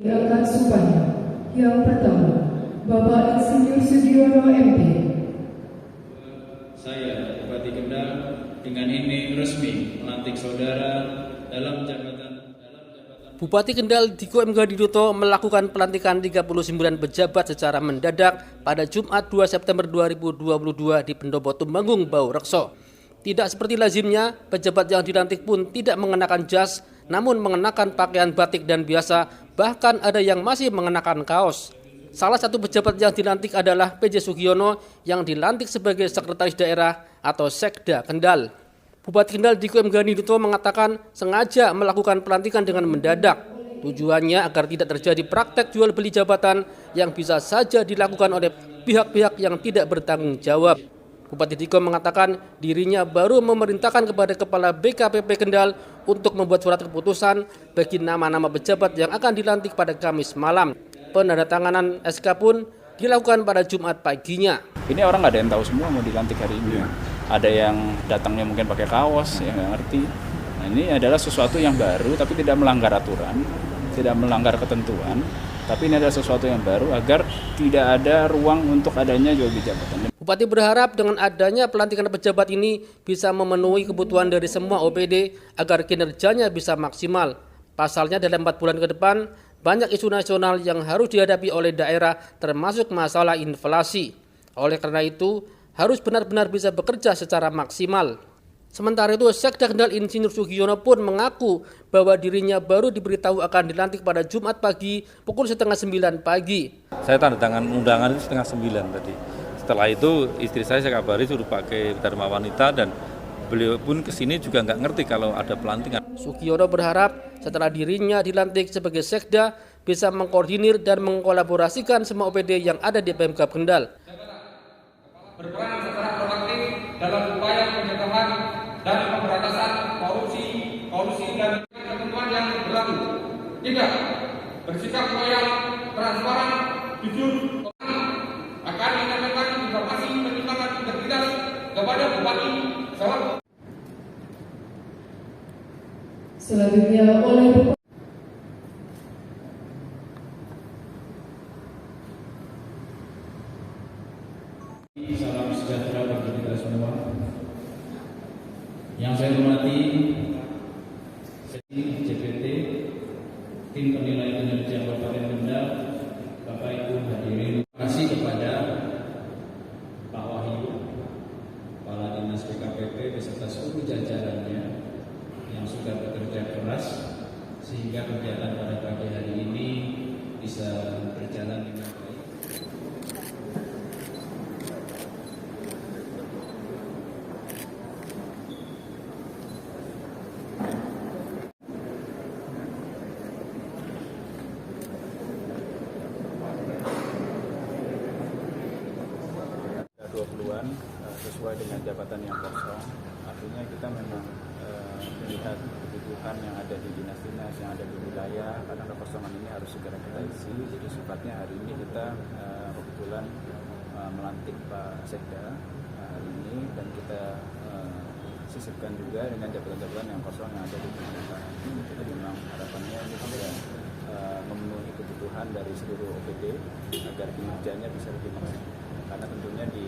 Akan Supaya. Yang pertama, Bapak Insinyur Sugiono MP. Saya, Bupati Kendal, dengan ini resmi melantik saudara dalam jabatan. Bupati Kendal Diko M. Gadidoto melakukan pelantikan 39 pejabat secara mendadak pada Jumat 2 September 2022 di Pendopo Tumanggung, Bau Rekso. Tidak seperti lazimnya, pejabat yang dilantik pun tidak mengenakan jas, namun mengenakan pakaian batik dan biasa, bahkan ada yang masih mengenakan kaos. Salah satu pejabat yang dilantik adalah PJ Sugiono yang dilantik sebagai Sekretaris Daerah atau Sekda Kendal. Bupati Kendal Diko M. Gadidoto mengatakan sengaja melakukan pelantikan dengan mendadak. Tujuannya agar tidak terjadi praktek jual beli jabatan yang bisa saja dilakukan oleh pihak-pihak yang tidak bertanggung jawab. Bupati Diko mengatakan dirinya baru memerintahkan kepada Kepala BKPP Kendal untuk membuat surat keputusan bagi nama-nama pejabat yang akan dilantik pada Kamis malam. Penandatanganan SK pun dilakukan pada Jumat paginya. Ini orang nggak ada yang tahu semua mau dilantik hari ini. Ada yang datangnya mungkin pakai kaos, yang nggak ngerti. Nah, ini adalah sesuatu yang baru tapi tidak melanggar aturan, tidak melanggar ketentuan. Tapi ini adalah sesuatu yang baru agar tidak ada ruang untuk adanya jual beli jabatan. Bupati berharap dengan adanya pelantikan pejabat ini bisa memenuhi kebutuhan dari semua OPD agar kinerjanya bisa maksimal. Pasalnya dalam 4 bulan ke depan, banyak isu nasional yang harus dihadapi oleh daerah termasuk masalah inflasi. Oleh karena itu, harus benar-benar bisa bekerja secara maksimal. Sementara itu, Sekda Kendal Insinyur Sugiono pun mengaku bahwa dirinya baru diberitahu akan dilantik pada Jumat pagi pukul 8:30 pagi. Saya tanda tangan undangan itu 8:30 tadi. Setelah itu istri saya kabari suruh pakai Dharma Wanita dan beliau pun kesini juga nggak ngerti kalau ada pelantikan. Sugiono berharap setelah dirinya dilantik sebagai Sekda bisa mengkoordinir dan mengkolaborasikan semua OPD yang ada di Pemkab Kendal. Berperan secara proaktif dalam upaya pencegahan dan pemberantasan korupsi dan ketentuan yang berlaku. 3. Bersikap loyal, transparan, jujur, akan menyampaikan informasi pertimbangan integritas kepada Bupati Sawat. Selanjutnya oleh Salam sejahtera bagi kita semua. Yang saya hormati JPT, tim penilai kinerja Kabupaten Kendal, Bapak Ibu hadirin. Terima kasih kepada Pak Wahyu, Kepala Dinas BKPP beserta seluruh jajarannya yang sudah bekerja keras sehingga kegiatan pada pagi hari ini bisa berjalan dengan baik. Sesuai dengan jabatan yang kosong, artinya kita memang melihat kebutuhan yang ada di dinas-dinas yang ada di wilayah, karena kekosongan ini harus segera kita isi. Jadi sifatnya hari ini kita kebetulan melantik Pak Sekda hari ini dan kita sisipkan juga dengan jabatan-jabatan yang kosong yang ada di pemerintahan. Jadi memang harapannya ini bisa memenuhi kebutuhan dari seluruh OPD agar kinerjanya bisa lebih maksimal. Karena tentunya di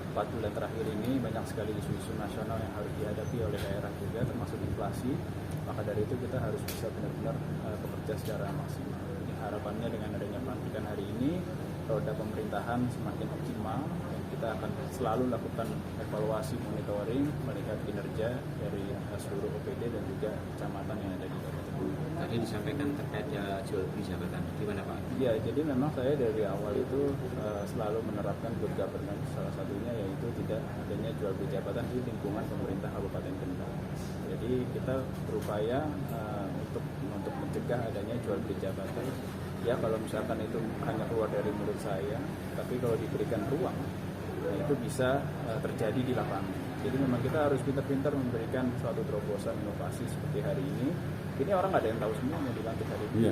4 bulan terakhir ini banyak sekali isu-isu nasional yang harus dihadapi oleh daerah juga, termasuk inflasi. Maka dari itu kita harus bisa benar-benar bekerja secara maksimal. Ini harapannya dengan adanya pelantikan hari ini, roda pemerintahan semakin optimal. Dan kita akan selalu lakukan evaluasi monitoring, melihat kinerja dari seluruh OPD dan juga kecamatan yang ada di daerah. Tadi disampaikan terkait jual beli jabatan, gimana Pak? Ya, jadi memang saya dari awal itu selalu menerapkan good governance, salah satunya yaitu tidak adanya jual beli jabatan di lingkungan pemerintah Kabupaten Kendal. Jadi kita berupaya untuk mencegah adanya jual beli jabatan. Ya kalau misalkan itu hanya keluar dari mulut saya, tapi kalau diberikan ruang, itu bisa terjadi di lapangan. Jadi memang kita harus pintar-pintar memberikan suatu terobosan inovasi seperti hari ini. Ini orang nggak ada yang tahu semua mau dilantik hari ini.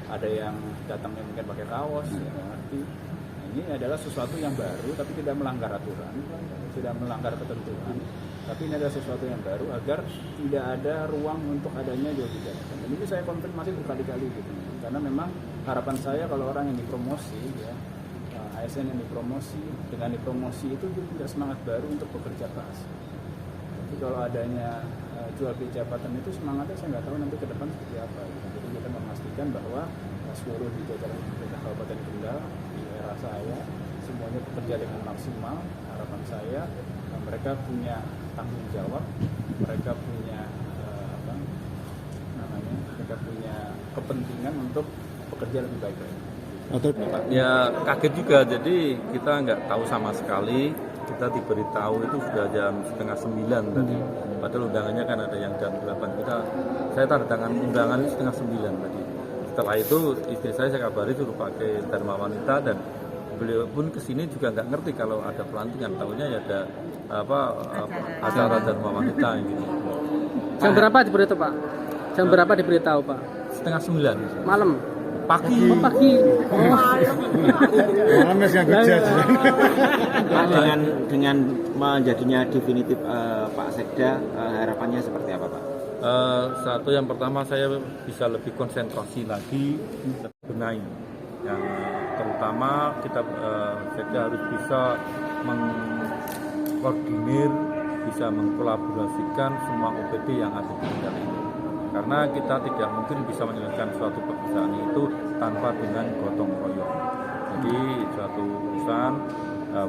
Ada yang datangnya mungkin pakai kaos, yang nggak ngerti. Nah, ini adalah sesuatu yang baru, tapi tidak melanggar aturan, tidak melanggar ketentuan. Tapi ini adalah sesuatu yang baru agar tidak ada ruang untuk adanya jual beli jabatan. Dan ini saya konfirmasi berkali-kali gitu. Karena memang harapan saya kalau orang yang dipromosi ya, ASN yang dipromosi, dengan dipromosi itu dia punya semangat baru untuk bekerja keras. Jadi kalau adanya jual beli jabatan itu semangatnya saya nggak tahu nanti ke depan seperti apa. Gitu. Jadi kita memastikan bahwa seluruh di jajaran pemerintah Kabupaten Kendal di era saya semuanya bekerja dengan maksimal. Harapan saya mereka punya tanggung jawab, mereka punya mereka punya kepentingan untuk bekerja lebih baik lagi. Ya kaget juga, jadi kita nggak tahu sama sekali. Kita diberitahu itu sudah jam 8:30 tadi. Padahal undangannya kan ada yang jam 8. Saya tanda tangan undangan itu 8:30 tadi. Setelah itu istri saya kabari suruh pakai Dharma Wanita, dan beliau pun kesini juga nggak ngerti kalau ada pelantikan. Tahunya ya ada acara Dharma Wanita gitu. Jam berapa diberitahu Pak? Jam berapa diberitahu Pak? 8:30 Malam. pagi. Pagi. Dengan menjadinya definitif Pak Sekda, harapannya seperti apa Pak? Satu, yang pertama saya bisa lebih konsentrasi lagi benahi, yang terutama kita Sekda harus bisa mengkoordinir, bisa mengkolaborasikan semua OPD yang ada di Kendal ini. Karena kita tidak mungkin bisa menyelesaikan suatu pekerjaan itu tanpa dengan gotong royong. Jadi suatu urusan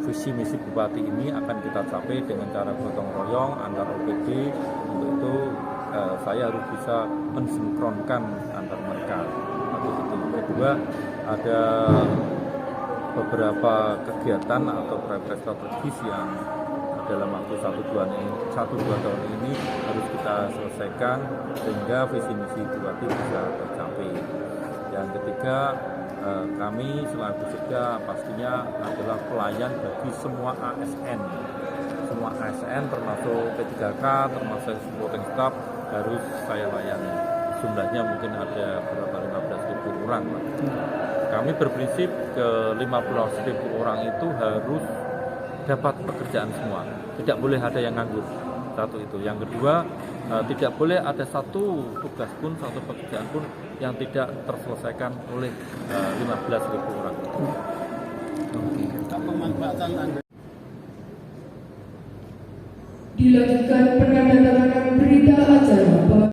visi misi bupati ini akan kita capai dengan cara gotong royong antar OPD. Untuk itu saya harus bisa mensinkronkan antar mereka. Itu. Kedua, ada beberapa kegiatan atau proyek strategis yang dalam waktu 1-2 tahun ini harus kita selesaikan sehingga visi misi bupati bisa tercapai. Yang ketiga, kami selaku Sekda pastinya adalah pelayan bagi semua ASN. Semua ASN termasuk P3K, termasuk supporting staff harus saya layani. Jumlahnya mungkin ada berapa 15.000 orang. Kami berprinsip ke 15.000 orang itu harus dapat pekerjaan semua, tidak boleh ada yang nganggur. Satu itu. Yang kedua, tidak boleh ada satu tugas pun, satu pekerjaan pun yang tidak terselesaikan oleh 15.000 orang. Dilanjutkan penandatanganan berita acara